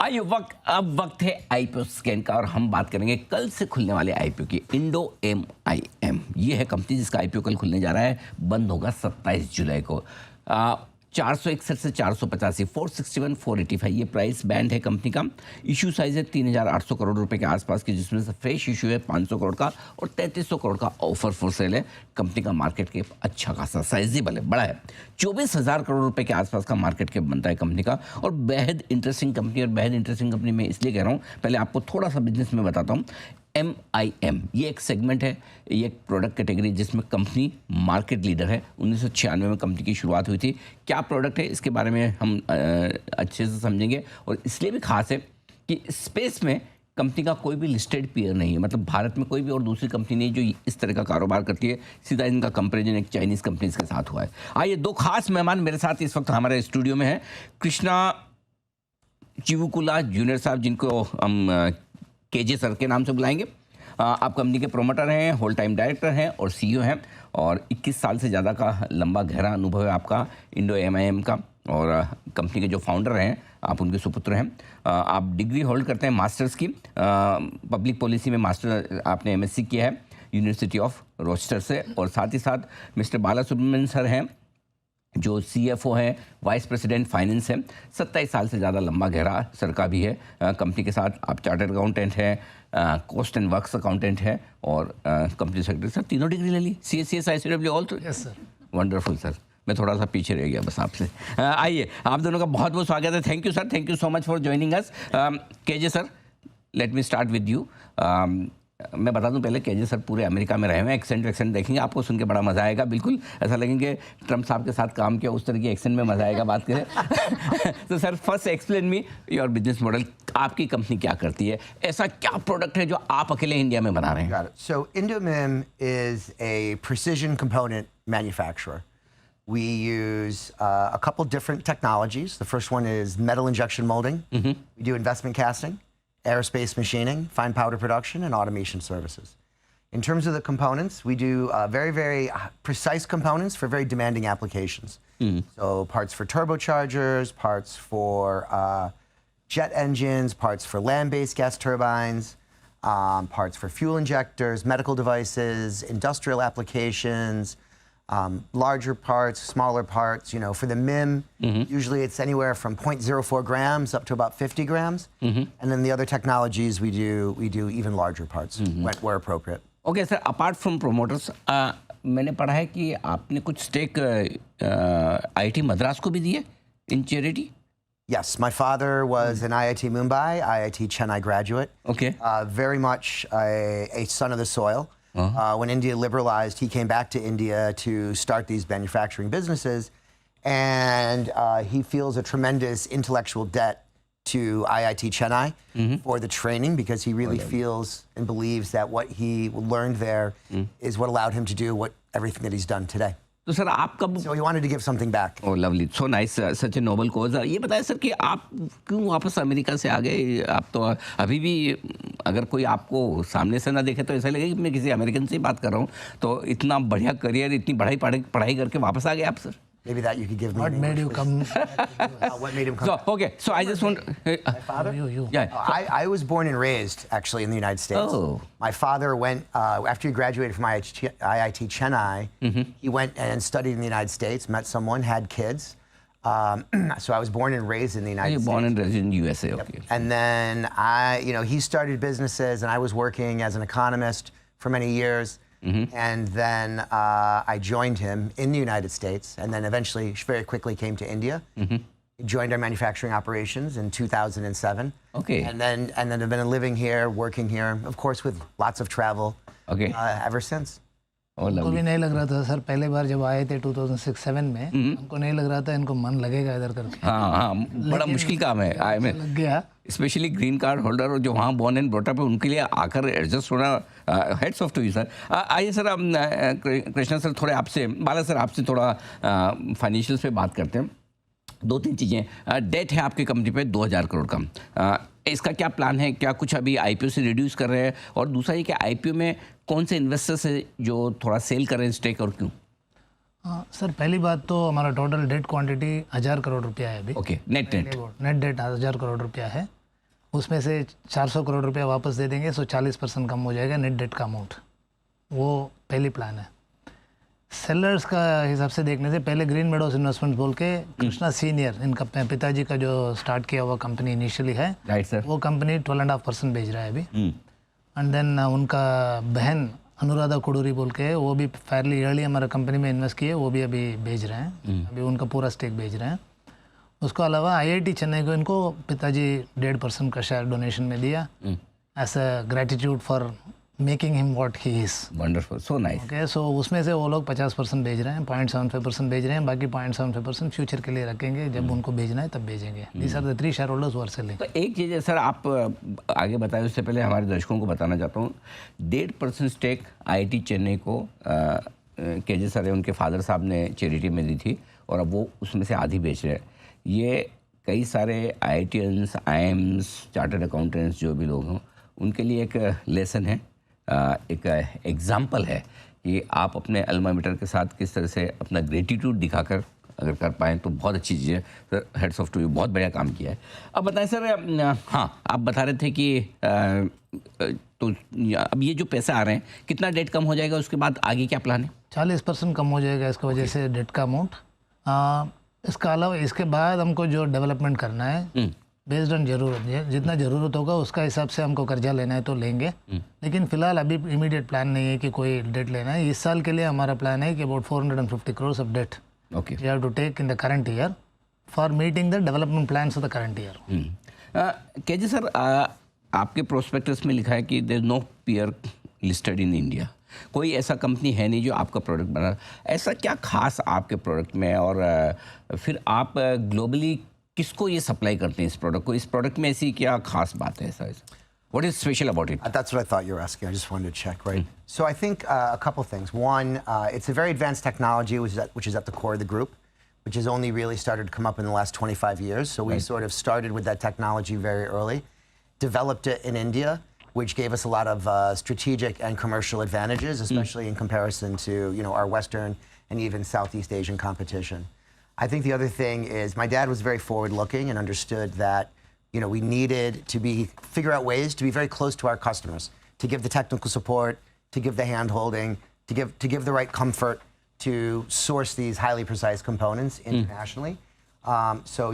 आइए अब वक्त है आईपीओ स्कैन का और हम बात करेंगे कल से खुलने वाले आईपीओ की। इंडो MIM ये है कंपनी जिसका आईपीओ कल खुलने जा रहा है, बंद होगा 27 जुलाई को। 461 से 485, 461, 485 ये प्राइस बैंड है कंपनी का। इशू साइज है 3,800 करोड़ रुपए के आसपास की, जिसमें से फ्रेश इशू है 500 करोड़ का और 3300 करोड़ का ऑफर फॉर सेल है। कंपनी का मार्केट कैप अच्छा खासा साइजेबल है, बड़ा है। 24,000 करोड़ रुपए के आसपास का मार्केट कैप बनता है कंपनी का और बेहद इंटरेस्टिंग कंपनी। और बेहद इंटरेस्टिंग कंपनी मैं इसलिए कह रहा हूँ, पहले आपको थोड़ा सा बिजनेस में बताता हूँ। MIM ये एक सेगमेंट है, ये एक प्रोडक्ट कैटेगरी जिसमें कंपनी मार्केट लीडर है। 1996 में कंपनी की शुरुआत हुई थी। क्या प्रोडक्ट है इसके बारे में हम अच्छे से समझेंगे और इसलिए भी खास है कि स्पेस में कंपनी का कोई भी लिस्टेड पीयर नहीं है। मतलब भारत में कोई भी और दूसरी कंपनी नहीं जो इस तरह का कारोबार करती है। सीधा इनका कंपेरिजन एक चाइनीज़ कंपनीज के साथ हुआ है। आइए दो खास मेहमान मेरे साथ इस वक्त हमारे स्टूडियो में हैं। कृष्णा चिवुकुला जूनियर साहब, जिनको हम KJ सर के नाम से बुलाएंगे। आप कंपनी के प्रोमोटर हैं, होल टाइम डायरेक्टर हैं और CEO हैं और 21 साल से ज़्यादा का लंबा गहरा अनुभव है आपका इंडो MIM का। और कंपनी के जो फाउंडर हैं आप उनके सुपुत्र हैं। आप डिग्री होल्ड करते हैं मास्टर्स की, पब्लिक पॉलिसी में मास्टर आपने MSc किया है यूनिवर्सिटी ऑफ रोचेस्टर से। और साथ ही साथ मिस्टर बाला सुब्रमण्यन सर हैं जो CFO हैं, वाइस प्रेसिडेंट फाइनेंस हैं। 27 साल से ज़्यादा लंबा गहरा सर का भी है कंपनी के साथ। आप चार्टर्ड अकाउंटेंट हैं, कॉस्ट एंड वर्क्स अकाउंटेंट हैं और कंपनी सेक्रेटरी। सर तीनों डिग्री ले ली, CS ICW ऑल तो? Yes sir. वंडरफुल सर, मैं थोड़ा सा पीछे रह गया बस आपसे। आइए आप दोनों का बहुत बहुत स्वागत है। Thank you sir, thank you so much for joining us. KJ sir, let me start with you. मैं बता दूं पहले, KJ सर पूरे अमेरिका में रहे हुए हैं। एक्सेंट देखेंगे आपको, सुन के बड़ा मज़ा आएगा। बिल्कुल ऐसा लगेंगे ट्रम्प साहब के साथ काम किया उस तरह की एक्सेंट में मज़ा आएगा बात करें। तो sir first explain me your business model. आपकी कंपनी क्या करती है, ऐसा क्या प्रोडक्ट है जो आप अकेले इंडिया में बना रहे हैं? So IndoMIM is a precision component manufacturer. We use a couple different technologies. The first one is metal injection molding. We do investment casting, aerospace machining, fine powder production, and automation services. In terms of the components, we do very precise components for very demanding applications. So parts for turbochargers, parts for jet engines, parts for land-based gas turbines, parts for fuel injectors, medical devices, industrial applications, larger parts, smaller parts. You know, for the MIM, usually it's anywhere from 0.04 grams up to about 50 grams. And then the other technologies we do even larger parts where appropriate. Okay sir, apart from promoters, मैंने पढ़ा है कि आपने कुछ stake IIT Madras को भी दिए इन charity. Yes, my father was an IIT Mumbai, IIT Chennai graduate. Okay. Very much a son of the soil. When India liberalized, he came back to India to start these manufacturing businesses, and he feels a tremendous intellectual debt to IIT Chennai for the training, because he really feels and believes that what he learned there is what allowed him to do everything that he's done today. तो sir आप कब? So he wanted to give something back. Oh lovely, so nice, such a noble cause. ये बताएं sir कि आप क्यों वापस America से आ गए? आप तो अभी भी अगर कोई आपको सामने से ना देखे तो ऐसा लगेगा कि मैं किसी अमेरिकन से ही बात कर रहा हूँ। तो इतना बढ़िया करियर, इतनी पढ़ाई करके वापस आ गए आप sir? Maybe that you could give me. What made you come? What made him come? So okay, so I just want. My father? You. Yeah. I was born and raised actually in the United States. Oh. My father went after he graduated from IIT Chennai. He went and studied in the United States, met someone, had kids. So I was born and raised in the United States. Born and raised in USA. Okay. And then he started businesses, and I was working as an economist for many years. And then I joined him in the United States, and then eventually, very quickly, came to India. He joined our manufacturing operations in 2007. Okay. And then I've been living here, working here, of course, with lots of travel. Okay. Ever since. Oh हमको lovely. भी नहीं लग रहा था sir, पहले बार जब आए थे 2006-07 में, हमको नहीं लग रहा था इनको मन लगेगा इधर करके। हाँ, बड़ा मुश्किल काम है आए में। लग गया। स्पेशली ग्रीन कार्ड होल्डर और जो वहाँ बॉर्न एंड ब्रॉट अप है उनके लिए आकर एडजस्ट होना, hats off to you sir. आइए सर, कृष्णा सर थोड़े आपसे, बाला सर आपसे थोड़ा फाइनेंशियल्स पे बात करते हैं। 2-3 चीज़ें। डेट है आपकी कंपनी पे 2000 करोड़ का, इसका क्या प्लान है? क्या कुछ अभी IPO से रिड्यूस कर रहे हैं? और दूसरा ये कि IPO में कौन से इन्वेस्टर्स है जो थोड़ा सेल कर रहे हैं स्टेक और क्यों? सर पहली बात तो हमारा टोटल डेट क्वांटिटी 1000 करोड़ रुपया है अभी। ओके, नेट डेट 1000 करोड़ रुपया है। उसमें से 400 करोड़ रुपया वापस दे देंगे, सो 40% कम हो जाएगा नेट डेट का अमाउंट। वो पहली प्लान है। सेलर्स का हिसाब से देखने से पहले ग्रीन मेडोज इन्वेस्टमेंट बोल के कृष्णा सीनियर, इनका पिताजी का जो स्टार्ट किया हुआ कंपनी इनिशियली है, राइट सर। वो कंपनी 12.5% भेज रहा है अभी। एंड देन उनका बहन अनुराधा कुडूरी बोल के, वो भी फेयरली अर्ली हमारा कंपनी में इन्वेस्ट किए, वो भी अभी भेज रहे हैं, अभी उनका पूरा स्टेक भेज रहे हैं। उसके अलावा IIT चेन्नई को इनको पिताजी 1.5% का शेयर डोनेशन में दिया as a gratitude for making him what he is. Wonderful, so nice. Okay, so उसमें से वो लोग 50% भेज रहे हैं, 0.75% भेज रहे हैं, बाकी 0.75% फ्यूचर के लिए रखेंगे, जब उनको भेजना है तब भेजेंगे। These are the 3 shareholders who are selling. तो एक चीज़ है सर, आप आगे बताएं उससे पहले हमारे दर्शकों को बताना चाहता हूँ, 1.5% स्टेक IIT चेन्नई को KJ सर उनके फादर साहब ने चैरिटी में दी थी, और अब वो उसमें से आधी बेच रहे हैं। ये कई सारे IITians, IIMs, चार्टर्ड अकाउंटेंट्स जो भी लोग हों, उनके लिए एक लेसन है, एक एग्जाम्पल है कि आप अपने अल्मा मैटर के साथ किस तरह से अपना ग्रेटिट्यूड दिखाकर अगर कर पाएँ तो बहुत अच्छी चीज़ है sir. Hats off to you, बहुत बढ़िया काम किया है। अब बताएं सर, हाँ आप बता रहे थे कि तो अब ये जो पैसे आ रहे हैं, कितना डेट कम हो जाएगा, उसके बाद आगे क्या प्लान है? 40% कम हो जाएगा इसकी वजह से डेट का अमाउंट। इसका अलावा इसके बाद हमको जो डेवलपमेंट करना है बेस्ड ऑन ज़रूरत, जितना ज़रूरत होगा उसका हिसाब से हमको कर्जा लेना है तो लेंगे, लेकिन फिलहाल अभी इमीडिएट प्लान नहीं है कि कोई डेट लेना है। इस साल के लिए हमारा प्लान है कि about 450 crore of debt okay we have to take in the current year for meeting the development plans of the current year. KJ sir, आपके प्रोस्पेक्टस में लिखा है कि there is no peer listed in India, कोई ऐसा company है नहीं जो आपका प्रोडक्ट बना। ऐसा क्या खास आपके प्रोडक्ट में, और फिर आप ग्लोबली किसको ये सप्लाई करते हैं इस प्रोडक्ट को? इस प्रोडक्ट में ऐसी क्या खास बात है ऐसा? What is special about it? That's what I thought you were asking. I just wanted to check, right? So I think a couple things. One, it's a very advanced technology, which is at the core of the group, which has only really started to come up in the last 25 years. So we sort of started with that technology very early, developed it in India, which gave us a lot of strategic and commercial advantages, especially in comparison to our Western and even Southeast Asian competition. I think the other thing is my dad was very forward-looking and understood that we needed to figure out ways to be very close to our customers, to give the technical support, to give the hand-holding, to give the right comfort, to source these highly precise components internationally. So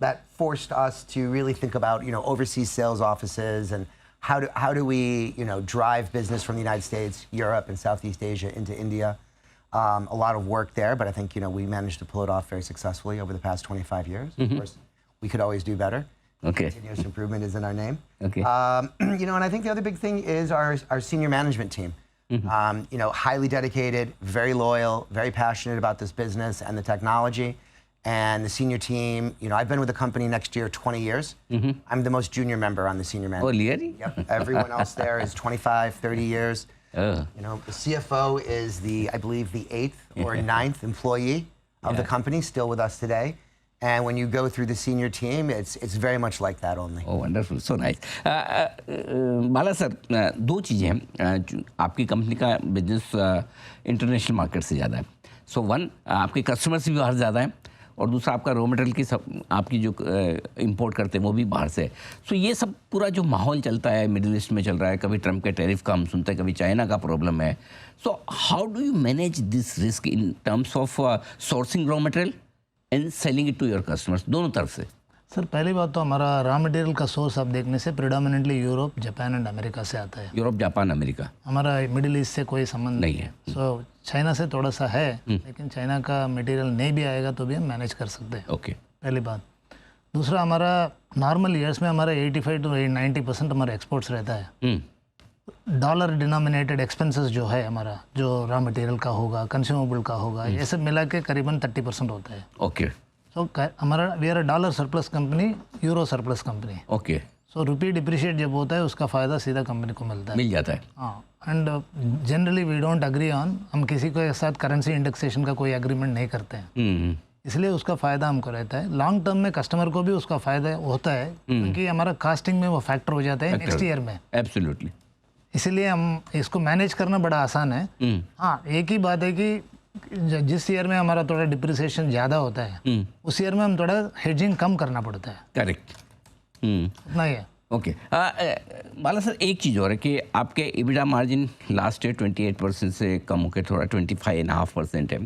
that forced us to really think about overseas sales offices and how do we drive business from the United States, Europe, and Southeast Asia into India. A lot of work there, but I think we managed to pull it off very successfully over the past 25 years. Of course, we could always do better. Okay. Continuous improvement is in our name. Okay. And I think the other big thing is our senior management team. Highly dedicated, very loyal, very passionate about this business and the technology. And the senior team, I've been with the company next year 20 years. I'm the most junior member on the senior management. Oh, really? Yep. Everyone else there is 25, 30 years. The CFO is I believe the 8th or 9th employee of the company, still with us today. And when you go through the senior team, it's very much like that only. Oh, wonderful, so nice. Bala sir, दो चीज़ें हैं। आपकी company का business international market से ज़्यादा है। So one, आपके customers भी बाहर ज़्यादा हैं, और दूसरा आपका रॉ मटेरियल की आपकी जो इंपोर्ट करते हैं वो भी बाहर से है। सो ये सब पूरा जो माहौल चलता है मिडिल ईस्ट में चल रहा है, कभी ट्रम्प के टैरिफ का हम सुनते हैं, कभी चाइना का प्रॉब्लम है। So how do you manage this risk in terms of sourcing raw material and selling it to your customers, दोनों तरफ से? सर, पहली बात तो हमारा रॉ मटेरियल का सोर्स आप देखने से predominantly Europe, Japan and America से आता है। यूरोप, जापान, अमेरिका, हमारा मिडिल ईस्ट से कोई संबंध नहीं है। सो चाइना से थोड़ा सा है, लेकिन चाइना का मटेरियल नहीं भी आएगा तो भी हम मैनेज कर सकते हैं। ओके, पहली बात। दूसरा, हमारा नॉर्मल ईयर्स में हमारा 85 to 90% हमारा एक्सपोर्ट्स रहता है। डॉलर डिनोमिनेटेड एक्सपेंसेस जो है हमारा, जो रॉ मटेरियल का होगा, कंज्यूमेबल का होगा, ये सब मिला के करीबन 30% होता है। ओके, सो हमारा we are a dollar surplus company, euro surplus company. Okay, so rupee depreciate जब होता है उसका फ़ायदा सीधा कंपनी को मिलता है, मिल जाता है। हाँ, and generally we don't agree on, हम किसी के साथ करेंसी इंडेक्सेशन का कोई एग्रीमेंट नहीं करते हैं, इसलिए उसका फ़ायदा हमको रहता है। लॉन्ग टर्म में कस्टमर को भी उसका फ़ायदा होता है, क्योंकि हमारा कास्टिंग में वो फैक्टर हो जाता है नेक्स्ट ईयर में। एब्सोल्युटली। इसलिए हम इसको मैनेज करना बड़ा आसान है। हाँ, एक ही बात है कि जिस ईयर में हमारा थोड़ा डिप्रिसिएशन ज़्यादा होता है, उस ईयर में हम थोड़ा हेजिंग कम करना पड़ता है। करेक्ट। उतना ही है। ओके बाला सर, एक चीज़ और है कि आपके EBITDA मार्जिन लास्ट ईयर 28% से कम होकर थोड़ा 25.5% है।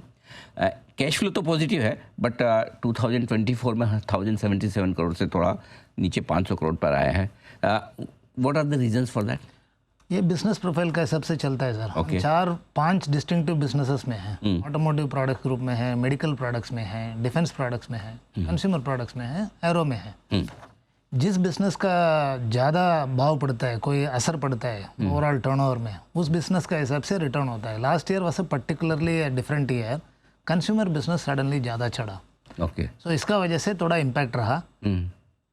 कैश फ्लो तो पॉजिटिव है, बट 2024 में 1077 करोड़ से थोड़ा नीचे 500 करोड़ पर आया है। What are the reasons for that? ये बिजनेस प्रोफाइल का हिसाब से चलता है सर। हम Okay. 4-5 डिस्टिंक्टिव बिजनेसेस में हैं। ऑटोमोटिव प्रोडक्ट ग्रुप में है, मेडिकल प्रोडक्ट्स में है, डिफेंस प्रोडक्ट्स में है, कंज्यूमर प्रोडक्ट्स में है, एरो में है। जिस बिजनेस का ज़्यादा भाव पड़ता है, कोई असर पड़ता है ओवरऑल टर्नओवर में, उस बिजनेस का हिसाब से रिटर्न होता है। लास्ट ईयर वैसे particularly different year, consumer business suddenly ज़्यादा चढ़ा, ओके। सो इसका वजह से थोड़ा इम्पैक्ट रहा।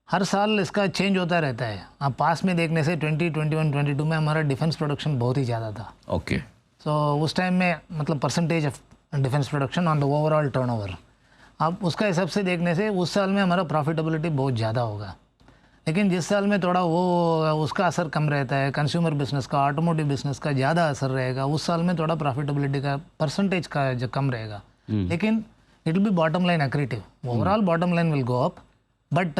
हर साल इसका चेंज होता रहता है। आप पास में देखने से 2021, 22 में हमारा डिफेंस प्रोडक्शन बहुत ही ज़्यादा था। ओके। सो उस टाइम में मतलब percentage of defence production on the overall turnover, आप उसका हिसाब से देखने से उस साल में हमारा प्रॉफिटेबिलिटी बहुत ज़्यादा होगा। लेकिन जिस साल में थोड़ा वो उसका असर कम रहता है, कंज्यूमर बिजनेस का, ऑटोमोटिव बिजनेस का ज़्यादा असर रहेगा, उस साल में थोड़ा प्रॉफिटेबिलिटी का परसेंटेज का जो कम रहेगा। लेकिन it will be bottom line accretive. Overall bottom line will go up, but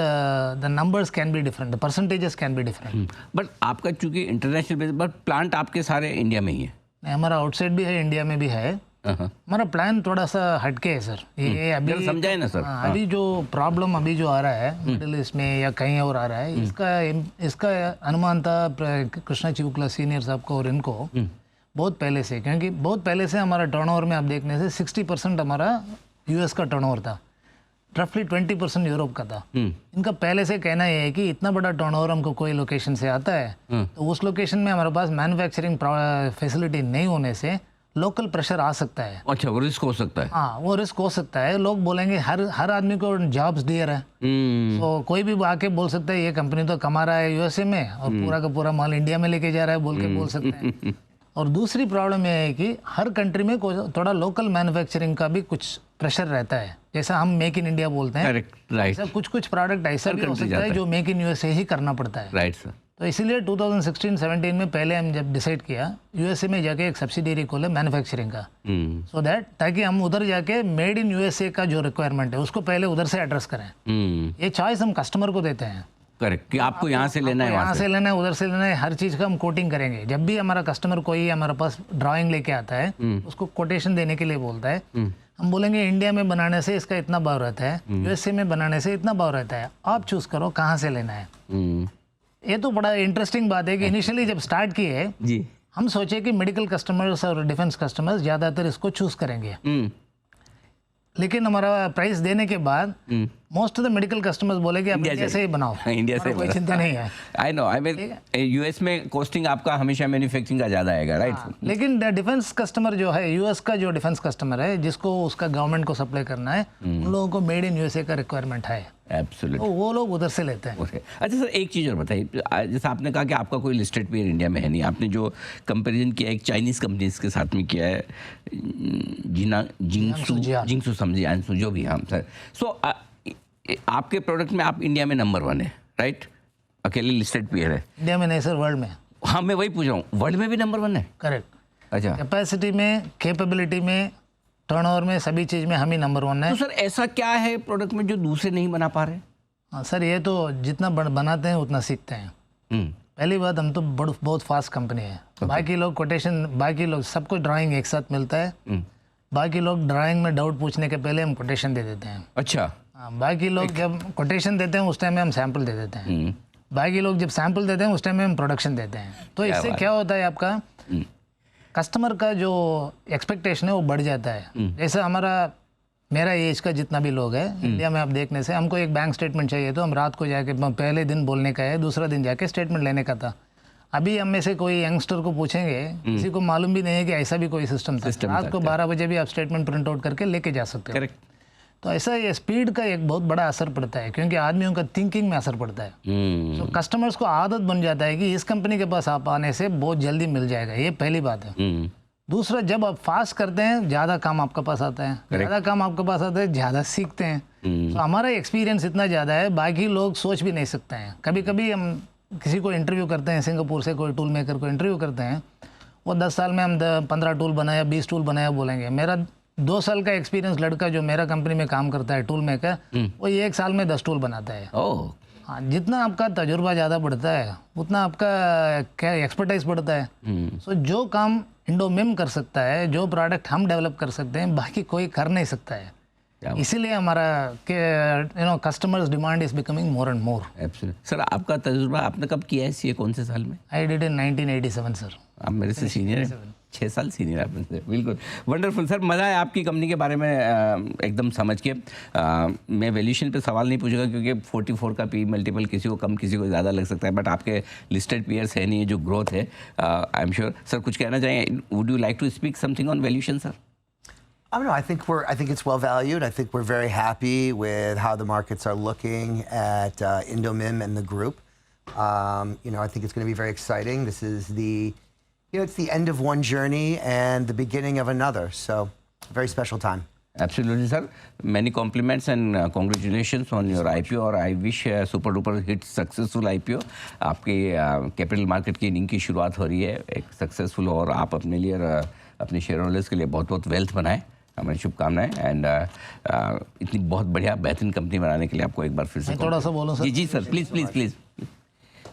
the numbers can be different, the percentages can be different. But आपका चूंकि इंटरनेशनल बिजनेस, बट प्लांट आपके सारे इंडिया में ही है? हमारा आउटसाइड भी है, इंडिया में भी है। हमारा प्लान थोड़ा सा हटके है सर। ये अभी जरा समझाए ना सर। अभी जो प्रॉब्लम अभी जो आ रहा है मिडिल ईस्ट में या कहीं और आ रहा है, इसका अनुमान था कृष्णा चिवुकला सीनियर साहब को और इनको बहुत पहले से, क्योंकि बहुत पहले से हमारा टर्नओवर में आप देखने से 60% हमारा यूएस का टर्नओवर था, रफली 20% यूरोप का था। इनका पहले से कहना यह है कि इतना बड़ा टर्नओवर हमको कोई लोकेशन से आता है तो उस लोकेशन में हमारे पास मैन्युफैक्चरिंग फैसिलिटी नहीं होने से लोकल प्रेशर आ सकता है। अच्छा, वो रिस्क हो सकता है। हाँ, वो रिस्क हो सकता है। लोग बोलेंगे हर आदमी को जॉब्स दिए रहे, तो कोई भी आके बोल सकता है ये कंपनी तो कमा रहा है यूएसए में और पूरा का पूरा माल इंडिया में लेके जा रहा है बोल के बोल सकते हैं। और दूसरी प्रॉब्लम यह है कि हर कंट्री में थोड़ा लोकल मैन्युफैक्चरिंग का भी कुछ प्रेशर रहता है। जैसा हम मेक इन इंडिया बोलते हैं, राइट, कुछ प्रोडक्ट ऐसा भी हो सकता है जो मेक इन यूएसए ही करना पड़ता है। Right sir. तो इसीलिए 2016-17 में पहले हम जब डिसाइड किया यूएसए में जाके एक सब्सिडियरी खोले मैन्युफैक्चरिंग का, सो दैट ताकि हम उधर जाके मेड इन यूएसए का जो रिक्वायरमेंट है उसको पहले उधर से एड्रेस करें। ये चॉइस हम कस्टमर को देते हैं। करेक्ट, कि आपको यहाँ से लेना है, यहाँ से लेना है, उधर से लेना है, हर चीज़ का हम कोटिंग करेंगे। जब भी हमारा कस्टमर कोई हमारे पास ड्राइंग लेके आता है उसको कोटेशन देने के लिए बोलता है, हम बोलेंगे इंडिया में बनाने से इसका इतना भाव रहता है, यूएसए में बनाने से इतना भाव रहता है, आप चूज करो कहाँ से लेना है। ये तो बड़ा इंटरेस्टिंग बात है कि इनिशियली जब स्टार्ट किए जी, हम सोचे कि मेडिकल कस्टमर्स और डिफेंस कस्टमर्स ज़्यादातर इसको चूज करेंगे। लेकिन हमारा प्राइस देने के बाद most of the medical customers बोले कि आप इंडिया से ही बनाओ, इंडिया से कोई चिंता नहीं है। I know, I mean US में कॉस्टिंग आपका हमेशा मैन्युफैक्चरिंग का ज़्यादा आएगा, राइट। लेकिन डिफेंस कस्टमर जो है, यूएस का जो डिफेंस कस्टमर है जिसको उसका गवर्नमेंट को सप्लाई करना है, उन लोगों को मेड इन यूएसए का रिक्वायरमेंट है, एब्सोल्युटली, तो वो लोग उधर से लेते हैं। अच्छा सर, एक चीज़ और बताइए, जैसे आपने कहा कि आपका कोई लिस्टेड पेयर इंडिया में है नहीं, आपने जो कंपैरिजन किया एक चाइनीज़ कंपनीज के साथ में किया है, जिंगसू समझिए, आंसू जो भी, हम सर। सो आपके प्रोडक्ट में आप इंडिया में नंबर 1 है, राइट? अकेले लिस्टेड पेयर है इंडिया में नहीं सर, वर्ल्ड में। हाँ, मैं वही पूछ रहा हूँ, वर्ल्ड में भी नंबर 1 है? करेक्ट। अच्छा, कैपेसिटी में, कैपेबिलिटी में, टर्नओवर में, सभी चीज़ में हम ही नंबर 1 है। तो सर ऐसा क्या है प्रोडक्ट में जो दूसरे नहीं बना पा रहे? हाँ सर, ये तो जितना बनाते हैं उतना सीखते हैं। पहली बात, हम तो बहुत फास्ट कंपनी है। बाकी लोग कोटेशन, बाकी लोग सबको ड्राइंग एक साथ मिलता है, बाकी लोग ड्राइंग में डाउट पूछने के पहले हम कोटेशन दे देते हैं। अच्छा, बाकी लोग जब कोटेशन देते हैं उस टाइम में हम सैंपल दे देते हैं, बाकी लोग जब सैंपल देते हैं उस टाइम में हम प्रोडक्शन देते हैं। तो इससे क्या होता है, आपका कस्टमर का जो एक्सपेक्टेशन है वो बढ़ जाता है। जैसे मेरा एज का जितना भी लोग है इंडिया में, आप देखने से हमको एक बैंक स्टेटमेंट चाहिए तो हम रात को जाके, पहले दिन बोलने का है, दूसरा दिन जाके स्टेटमेंट लेने का था। अभी हम में से कोई यंगस्टर को पूछेंगे, किसी को मालूम भी नहीं है कि ऐसा भी कोई सिस्टम था। रात को 12 बजे भी आप स्टेटमेंट प्रिंट आउट करके लेके जा सकते हो। करेक्ट। तो ऐसा ये स्पीड का एक बहुत बड़ा असर पड़ता है, क्योंकि आदमियों का थिंकिंग में असर पड़ता है। तो कस्टमर्स को आदत बन जाता है कि इस कंपनी के पास आप आने से बहुत जल्दी मिल जाएगा, ये पहली बात है। दूसरा, जब आप फास्ट करते हैं ज़्यादा काम आपके पास आता है, ज़्यादा काम आपके पास आता है, ज़्यादा सीखते हैं। तो हमारा एक्सपीरियंस इतना ज़्यादा है, बाकी लोग सोच भी नहीं सकते हैं। कभी कभी हम किसी को इंटरव्यू करते हैं, सिंगापुर से कोई टूल मेकर को इंटरव्यू करते हैं, वो 10 साल में हम 15 टूल बनाया, 20 टूल बनाया बोलेंगे। मेरा 2 साल का एक्सपीरियंस लड़का जो मेरा कंपनी में काम करता है टूल मेकर, वो 1 साल में 10 टूल बनाता है। हाँ, जितना आपका तजुर्बा ज़्यादा बढ़ता है उतना आपका क्या एक्सपर्टाइज बढ़ता है। सो जो काम इंडोमिम कर सकता है, जो प्रोडक्ट हम डेवलप कर सकते हैं, बाकी कोई कर नहीं सकता है। इसीलिए हमारा customers demand is becoming more and more. Absolutely sir, आपका तजुर्बा आपने कब किया है सीए, कौन से साल में? I did in 1987 sir. आप मेरे से सीनियर हैं, 6 साल सीनियर आप मेरे से। बिल्कुल वंडरफुल सर, मज़ा है आपकी कंपनी के बारे में एकदम समझ के। मैं वैल्यूएशन पे सवाल नहीं पूछूंगा क्योंकि 44 का पी मल्टीपल किसी को कम किसी को ज़्यादा लग सकता है, बट आपके लिस्टेड पीयर्स है नहीं, जो ग्रोथ है आई एम श्योर। सर कुछ कहना चाहें, would you like to speak something on valuation sir? I don't know. I think it's well valued. I think we're very happy with how the markets are looking at Indomim and the group. I think it's going to be very exciting. This is it's the end of one journey and the beginning of another. So, very special time. Absolutely, sir. Many compliments and congratulations on your IPO. और I wish super duper hit successful IPO. आपकी capital market की inning की शुरुआत हो रही है एक successful, और आप अपने लिए अपने शेयर होल्डर्स के लिए बहुत बहुत वेल्थ बनाएं, हमारी शुभकामनाएं। एंड इतनी बहुत बढ़िया बेहतरीन कंपनी बनाने के लिए आपको एक बार फिर से थोड़ा सा बोलूं सर? जी सर, प्लीज़ प्लीज़ प्लीज़।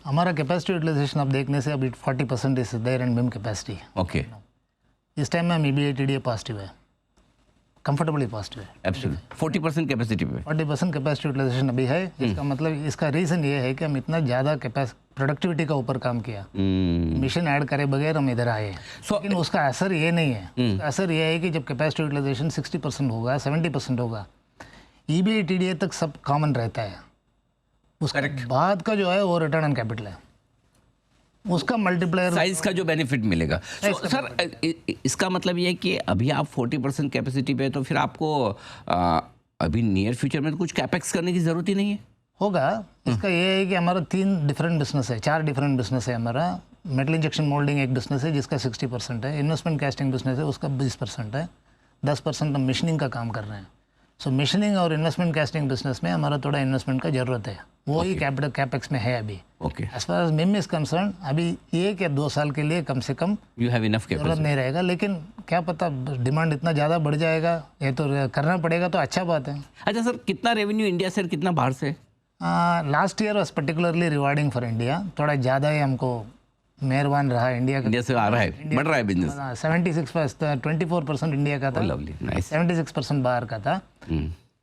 हमारा कैपेसिटी यूटिलाइजेशन आप देखने से अभी 40% is there in MIM capacity. Okay, इस टाइम में हम EBITDA पॉजिटिव है, कंफर्टेबली पॉजिटिव है। एब्सोल्युटली 40% कैपेसिटी पे 40% कैपेसिटी यूटिलाइजेशन अभी है। इसका मतलब, इसका रीज़न ये है कि हम इतना ज़्यादा प्रोडक्टिविटी का ऊपर काम किया, मिशन ऐड करे बगैर हम इधर आए। लेकिन उसका असर ये नहीं है, उसका असर ये है कि जब कैपेसिटी यूटिलाइजेशन 60% होगा, 70% होगा, EBITDA तक सब कॉमन रहता है। उसके बाद का जो है वो रिटर्न ऑन कैपिटल है, उसका मल्टीप्लायर साइज का जो बेनिफिट मिलेगा। सर इसका मतलब ये है कि अभी आप 40% कैपेसिटी पे, तो फिर आपको अभी नियर फ्यूचर में तो कुछ कैपेक्स करने की ज़रूरत ही नहीं है होगा। इसका ये है कि हमारा 3 डिफरेंट बिजनेस है, 4 डिफरेंट बिजनेस है हमारा। मेटल इंजेक्शन मोल्डिंग एक बिजनेस है जिसका 60% है, इन्वेस्टमेंट कास्टिंग बिजनेस है उसका 20% है, 10% हम मशीनिंग का काम कर रहे हैं। सो मशीनिंग और इन्वेस्टमेंट कास्टिंग बिजनेस में हमारा थोड़ा इन्वेस्टमेंट का ज़रूरत है, वही कैपिटल कैपेक्स में है अभी। Okay, as far as MIM is concern, अभी 1 या 2 साल के लिए कम से कम यू हैव इनफ जरूरत कैपेसिटी। नहीं रहेगा, लेकिन क्या पता डिमांड इतना ज़्यादा बढ़ जाएगा, ये तो करना पड़ेगा, तो अच्छा बात है। अच्छा सर, कितना रेवेन्यू इंडिया से और कितना बाहर से? Last year was particularly rewarding for India, थोड़ा ज़्यादा ही हमको मेहरबान रहा इंडिया का। इंडिया से आ रहा है, बढ़ रहा है बिजनेस। 76% 24% इंडिया का था, लवली, नाइस। 76% बाहर का था।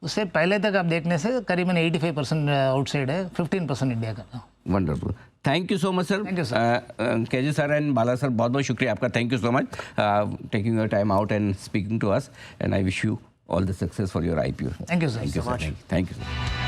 उससे पहले तक आप देखने से करीबन 85% आउटसाइड है, 15% इंडिया का था। Wonderful, thank you so much sir. Thank you, sir. KG sir and Bala sir, बहुत बहुत शुक्रिया आपका, thank you so much taking your time out and speaking to us, and I wish you all the success for your IPO। Thank you, sir. Thank you so much. Sir, thank you sir.